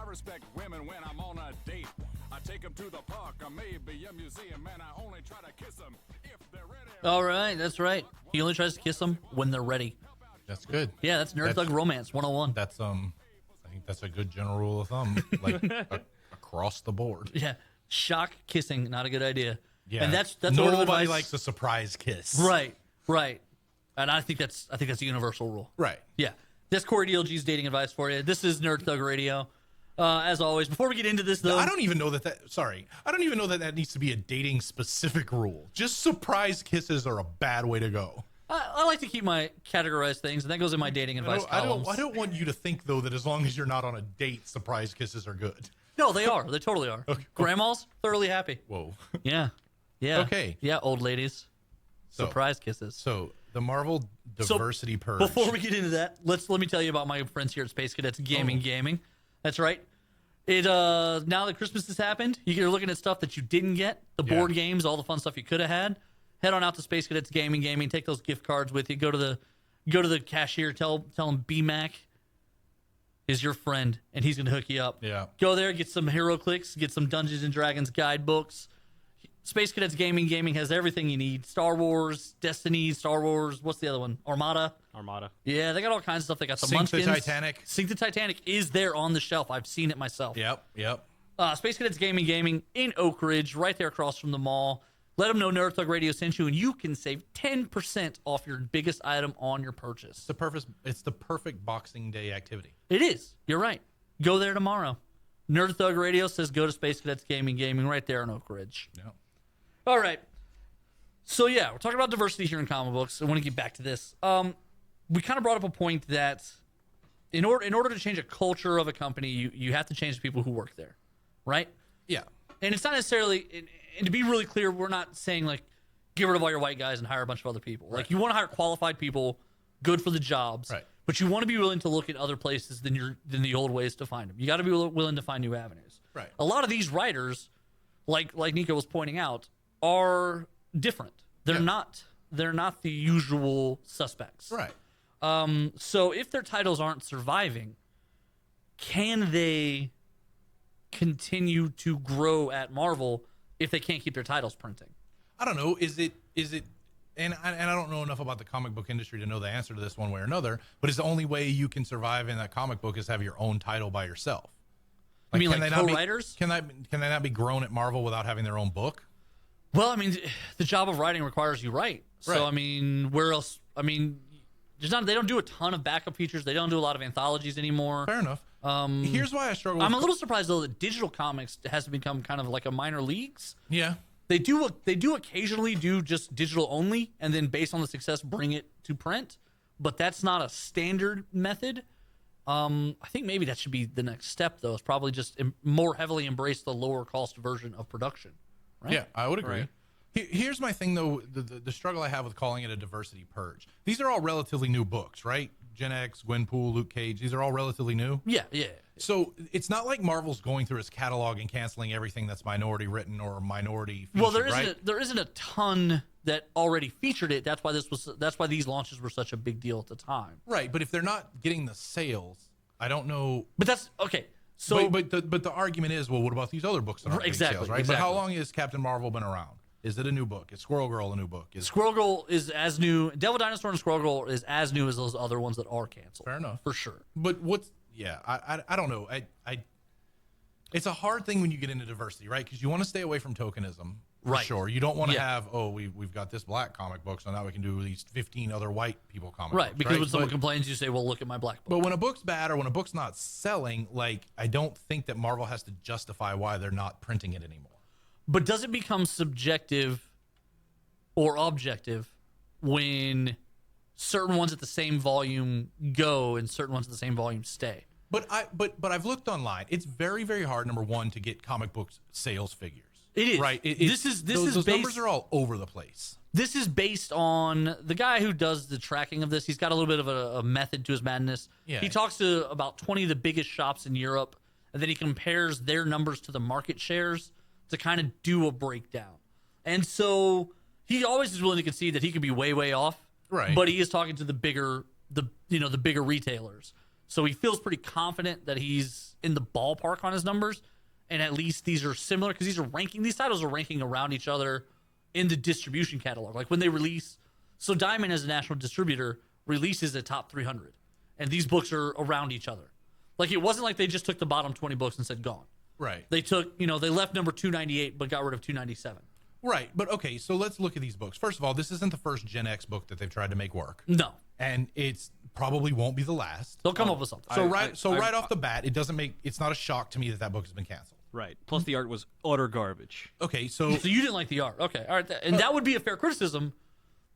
respect women when I'm on a date. I take them to the park or maybe a museum, and I only try to kiss them if they're ready. All right, that's right. He only tries to kiss them when they're ready. That's good. Yeah, that's Nerd Thug Romance 101. That's I think that's a good general rule of thumb, like across the board. Yeah, shock kissing, not a good idea. Yeah, and that's nobody likes a surprise kiss. Right. And I think that's a universal rule. Right. Yeah. That's Corey DLG's dating advice for you. This is Nerd Thug Radio. As always, before we get into this, though, I don't even know that needs to be a dating specific rule. Just surprise kisses are a bad way to go. I like to keep my categorized things, and that goes in my dating advice columns. I don't want you to think though that as long as you're not on a date, surprise kisses are good. No, they are. They totally are. Okay. Grandma's thoroughly happy. Whoa. Yeah. Okay. Yeah, old ladies. Surprise kisses. So the Marvel Diversity Purge. Before we get into that, let me tell you about my friends here at Space Cadets Gaming. That's right. It now that Christmas has happened, you're looking at stuff that you didn't get, the board games, all the fun stuff you could have had. Head on out to Space Cadets Gaming. Take those gift cards with you. Go to the cashier. Tell him BMac is your friend, and he's gonna hook you up. Yeah. Go there, get some Hero Clicks, get some Dungeons and Dragons guidebooks. Space Cadets Gaming has everything you need. Star Wars, Destiny, Star Wars. What's the other one? Armada. Yeah, they got all kinds of stuff. They got the Munchkins. Sink the Titanic is there on the shelf. I've seen it myself. Yep. Space Cadets Gaming in Oak Ridge, right there across from the mall. Let them know Nerd Thug Radio sent you, and you can save 10% off your biggest item on your purchase. It's the perfect Boxing Day activity. It is. You're right. Go there tomorrow. Nerd Thug Radio says go to Space Cadets Gaming right there in Oak Ridge. Yeah. All right. So, yeah, we're talking about diversity here in comic books. I want to get back to this. We kind of brought up a point that in order to change a culture of a company, you have to change the people who work there, right? Yeah. And it's not necessarily, and to be really clear, we're not saying, like, get rid of all your white guys and hire a bunch of other people. Right. Like, you want to hire qualified people, good for the jobs, right? But you want to be willing to look at other places than the old ways to find them. You got to be willing to find new avenues. Right. A lot of these writers, like Nico was pointing out, are different. They're not the usual suspects. Right. So if their titles aren't surviving, can they continue to grow at Marvel if they can't keep their titles printing? I don't know. Is it and I don't know enough about the comic book industry to know the answer to this one way or another, but is the only way you can survive in that comic book is have your own title by yourself? Like, you mean like co-writers? Can they not be grown at Marvel without having their own book? Well, I mean, the job of writing requires you write. So, right. I mean, where else? I mean, they don't do a ton of backup features. They don't do a lot of anthologies anymore. Fair enough. Here's why I struggle. I'm a little surprised, though, that digital comics has to become kind of like a minor leagues. Yeah. They do occasionally do just digital only, and then based on the success, bring it to print. But that's not a standard method. I think maybe that should be the next step, though. Is probably just more heavily embrace the lower cost version of production. Right? Yeah, I would agree. Right. Here's my thing, though. The struggle I have with calling it a diversity purge. These are all relatively new books, right? Gen X, Gwenpool, Luke Cage. These are all relatively new. Yeah. So it's not like Marvel's going through its catalog and canceling everything that's minority written or minority featured, well, there isn't a ton that already featured it. That's why these launches were such a big deal at the time. Right, but if they're not getting the sales, I don't know. But that's okay. So, but the argument is, well, what about these other books that aren't getting sales, right? Exactly. But how long has Captain Marvel been around? Is it a new book? Is Squirrel Girl a new book? Squirrel Girl is as new. Devil Dinosaur and Squirrel Girl is as new as those other ones that are canceled. Fair enough. For sure. But I don't know. It's a hard thing when you get into diversity, right? Because you want to stay away from tokenism. For right. Sure. You don't want to have, we've got this black comic book, so now we can do these 15 other white people comic books. Right. Because when someone complains, you say, well, look at my black book. But when a book's bad or when a book's not selling, like, I don't think that Marvel has to justify why they're not printing it anymore. But does it become subjective or objective when certain ones at the same volume go and certain ones at the same volume stay? But I've looked online. It's very, very hard, number one, to get comic books sales figures. It is. Right. Those numbers are all over the place. This is based on the guy who does the tracking of this. He's got a little bit of a method to his madness. Yeah. He talks to about 20 of the biggest shops in Europe, and then he compares their numbers to the market shares to kind of do a breakdown. And so he always is willing to concede that he could be way, way off. Right. But he is talking to the bigger retailers. So he feels pretty confident that he's in the ballpark on his numbers, and at least these are similar because these titles are ranking around each other in the distribution catalog. Like when they release, so Diamond as a national distributor releases a top 300, and these books are around each other. Like it wasn't like they just took the bottom 20 books and said gone. Right. They took, they left number 298 but got rid of 297. Right. But okay, so let's look at these books. First of all, this isn't the first Gen X book that they've tried to make work. No. And it's probably won't be the last. They'll come up with something. So right off the bat, it's not a shock to me that book has been canceled. Right. Plus the art was utter garbage. Okay, so So you didn't like the art. Okay. All right. And that would be a fair criticism.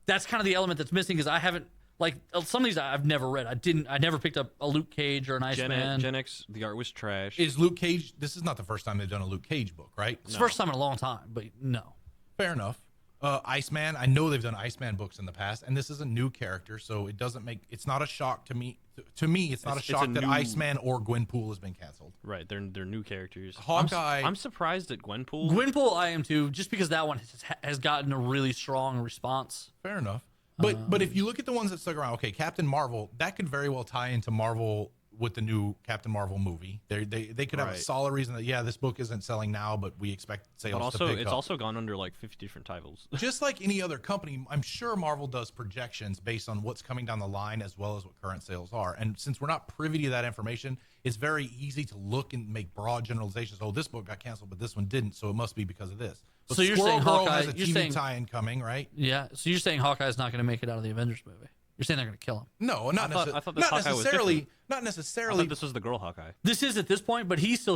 That's kind of the element that's missing because I haven't, like, some of these I've never read. I never picked up a Luke Cage or an Iceman. Gen X, the art was trash. is Luke Cage, this is not the first time they've done a Luke Cage book, right? It's the first time in a long time, but no. Fair enough. Iceman, I know they've done Iceman books in the past, and this is a new character, so it's not a shock to me. To me, it's not a shock that Iceman or Gwenpool has been canceled. Right, they're new characters. Hawkeye. I'm surprised at Gwenpool. Gwenpool, I am too, just because that one has gotten a really strong response. Fair enough. But if you look at the ones that stuck around, okay, Captain Marvel, that could very well tie into Marvel with the new Captain Marvel movie. They could have a solid reason that this book isn't selling now, but we expect sales But also, to pick it's up. also gone under like 50 different titles. Just like any other company, I'm sure Marvel does projections based on what's coming down the line as well as what current sales are. And since we're not privy to that information, it's very easy to look and make broad generalizations. Oh, this book got canceled, but this one didn't, so it must be because of this. But So you're Squirrel saying Girl Hawkeye- has a you're TV saying- tie-in coming, right? Yeah. So you're saying Hawkeye's not going to make it out of the Avengers movie? You're saying they're going to kill him? No, not I thought this Hawkeye was different. Not I necessarily. thought this was the girl Hawkeye. This is at this point, but he's still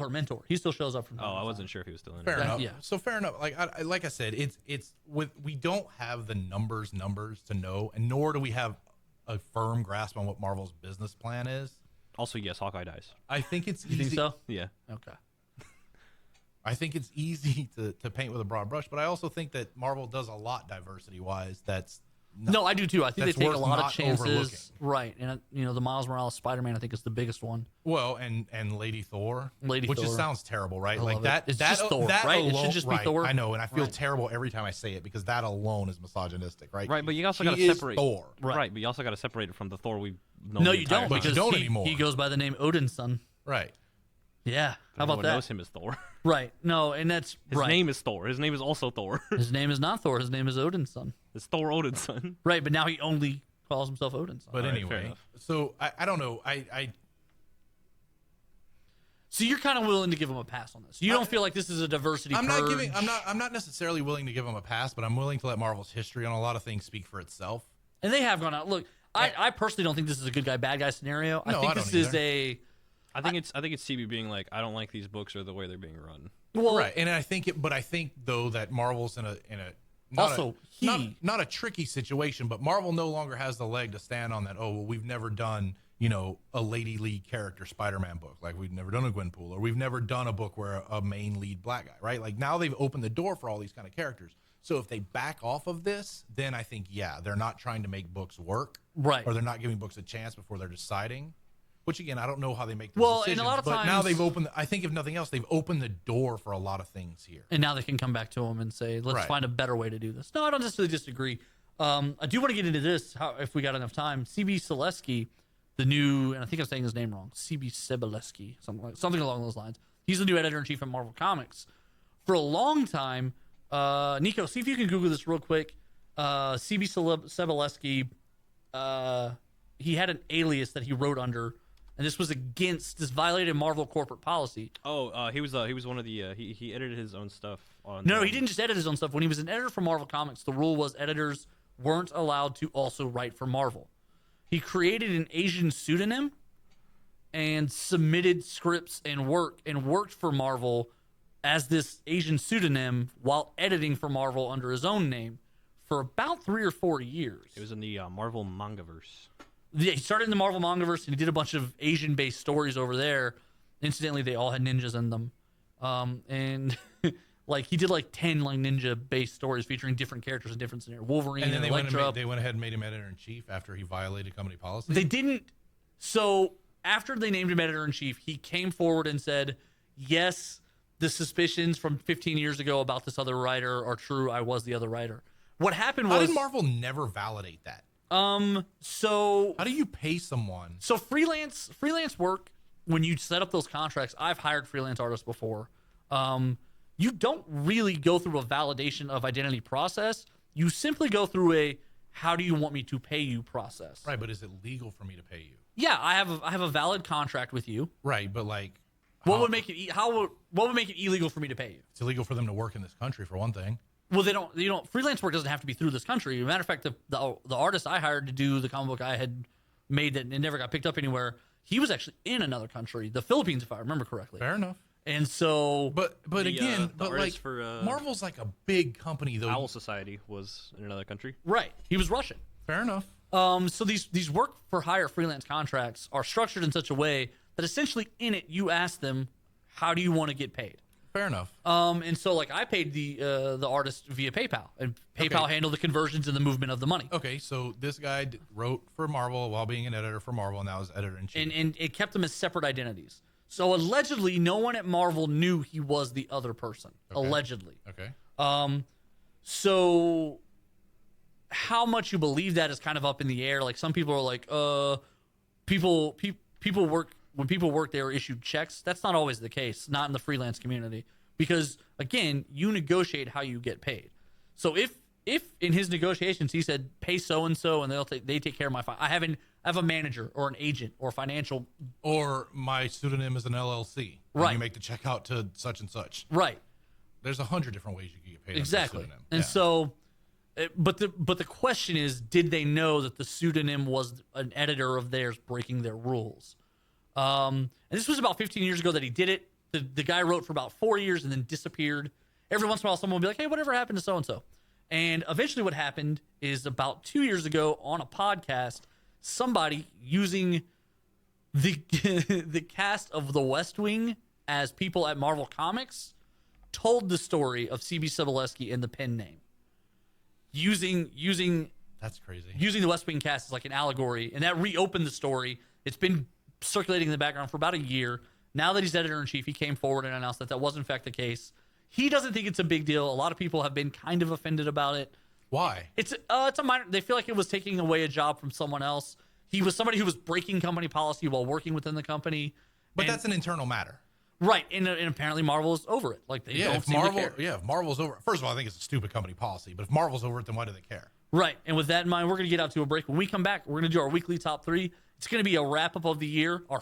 her mentor. He still shows up from time Oh, to I time. wasn't sure if he was still in Fair it. enough. yeah. So fair enough. Like I said, it's we don't have the numbers to know, and nor do we have a firm grasp on what Marvel's business plan is. Also, yes, Hawkeye dies. I think it's You easy. think so? Yeah. Okay. I think it's easy to paint with a broad brush, but I also think that Marvel does a lot diversity wise. No, I do too. I think they That's take a worth lot of not chances. overlooking. Right. And, the Miles Morales Spider-Man, I think, is the biggest one. Well, and Lady Thor, Lady which Thor. just sounds terrible, right? I Like love that. it. It's that just Thor, that right? It should alone, just be right, Thor. I know, and I feel Right. terrible every time I say it because that alone is misogynistic, right? Right, but you also She got to is separate. Thor. Right, but you also got to separate it from the Thor we've known. No, the you entire don't, But you because don't he, anymore. he goes by the name Odin's son. Right. Yeah. How about Everyone that? knows him as Thor. Right. No, and that's His right. name is Thor. His name is also Thor. His name is not Thor. His name is Odin's son. It's Thor Odin's son. Right, but now he only calls himself Odin's son. But All right, fair anyway, enough. so I don't know. I So you're kind of willing to give him a pass on this. You don't feel like this is a diversity I'm purge. not necessarily willing to give them a pass, but I'm willing to let Marvel's history on a lot of things speak for itself. And they have gone out. Look, I personally don't think this is a good guy, bad guy scenario. No, I think I don't this is either. a I think it's CB being like, I don't like these books or the way they're being run. well, Right, and I think though that Marvel's in a not Also, not a tricky situation, but Marvel no longer has the leg to stand on that. Oh, well, we've never done a lady lead character Spider-Man book, like we've never done a Gwenpool, or we've never done a book where a main lead black guy, right? Like now they've opened the door for all these kind of characters. So if they back off of this, then I think they're not trying to make books work, Right. Or they're not giving books a chance before they're deciding. Which again, I don't know how they make those Well, and a decisions. lot of but now times- they've opened. I think if nothing else, they've opened the door for a lot of things here. and now they can come back to him and say, let's Right. find a better way to do this. No, I don't necessarily disagree. I do want to get into this, if we got enough time. CB Selesky, the new, and I think I'm saying his name wrong, CB Sebelesky, something along those lines. He's the new editor-in-chief at Marvel Comics. For a long time, Nico, see if you can Google this real quick. CB Sebelesky, he had an alias that he wrote under, and this violated Marvel corporate policy. Oh, he was one of the he edited his own stuff on. No, he didn't just edit his own stuff. When he was an editor for Marvel Comics, the rule was editors weren't allowed to also write for Marvel. He created an Asian pseudonym and submitted scripts and worked for Marvel as this Asian pseudonym while editing for Marvel under his own name for about 3 or 4 years. It was in the Marvel Mangaverse. Yeah, he started in the Marvel Mangaverse and he did a bunch of Asian-based stories over there. Incidentally, they all had ninjas in them. And like he did like 10 like ninja-based stories featuring different characters in different scenarios. Wolverine And then they went, Elektra. they went ahead and made him editor-in-chief after he violated company policy. They didn't. So after they named him editor-in-chief, he came forward and said, yes, the suspicions from 15 years ago about this other writer are true. I was the other writer. What happened How was... did Marvel never validate that? So How do you pay someone? So freelance work, when you set up those contracts, I've hired freelance artists before. You don't really go through a validation of identity process. You simply go through a how do you want me to pay you process. Right, but is it legal for me to pay you? Yeah, I have a valid contract with you. Right, but like, What would make it what would make it illegal for me to pay you? it's illegal for them to work in this country for one thing. Well, they don't. You know, freelance work doesn't have to be through this country. As a matter of fact, the artist I hired to do the comic book I had made that it never got picked up anywhere, he was actually in another country, the Philippines, if I remember correctly. Fair enough. And so, But again, the but like artist for, Marvel's like a big company though. Owl Society was in another country. right, he was Russian. Fair enough. So these work for hire freelance contracts are structured in such a way that essentially in it you ask them, how do you want to get paid? Fair enough. And so like I paid the artist via PayPal, and PayPal Okay. handled the conversions and the movement of the money. Okay, so this guy wrote for Marvel while being an editor for Marvel, and now is editor in chief. And it kept them as separate identities. So allegedly, no one at Marvel knew he was the other person. Okay. Allegedly. Okay. So how much you believe that is kind of up in the air. Like some people are like, people work when people work they are issued checks. That's not always the case. Not in the freelance community, because again, you negotiate how you get paid. So if in his negotiations he said pay so and so and they take care of my I have a manager or an agent or financial. Or my pseudonym is an LLC. and Right. You make the check out to such and such. Right. There's 100 different ways you can get paid. under a Exactly. pseudonym. And Yeah. so, but the question is, did they know that the pseudonym was an editor of theirs breaking their rules? And this was about 15 years ago that he did it. The guy wrote for about 4 years and then disappeared. Every once in a while, someone will be like, hey, whatever happened to so-and-so? And eventually what happened is about 2 years ago on a podcast, somebody using the the cast of The West Wing as people at Marvel Comics told the story of C.B. Sobolewski in the pen name. Using That's crazy. the West Wing cast as like an allegory, and that reopened the story. It's been circulating in the background for about a year. Now that he's editor-in-chief, he came forward and announced that was in fact the case. He doesn't think it's a big deal. A lot of people have been kind of offended about it. Why? It's a minor. They feel like it was taking away a job from someone else. He was somebody who was breaking company policy while working within the company. But And- that's an internal matter. right, and apparently Marvel is over it. Like they Yeah, don't if seem Marvel, to care. if Marvel's over, first of all, I think it's a stupid company policy. But if Marvel's over it, then why do they care? Right, and with that in mind, we're going to get out to a break. When we come back, we're going to do our weekly top three. It's going to be a wrap up of the year, our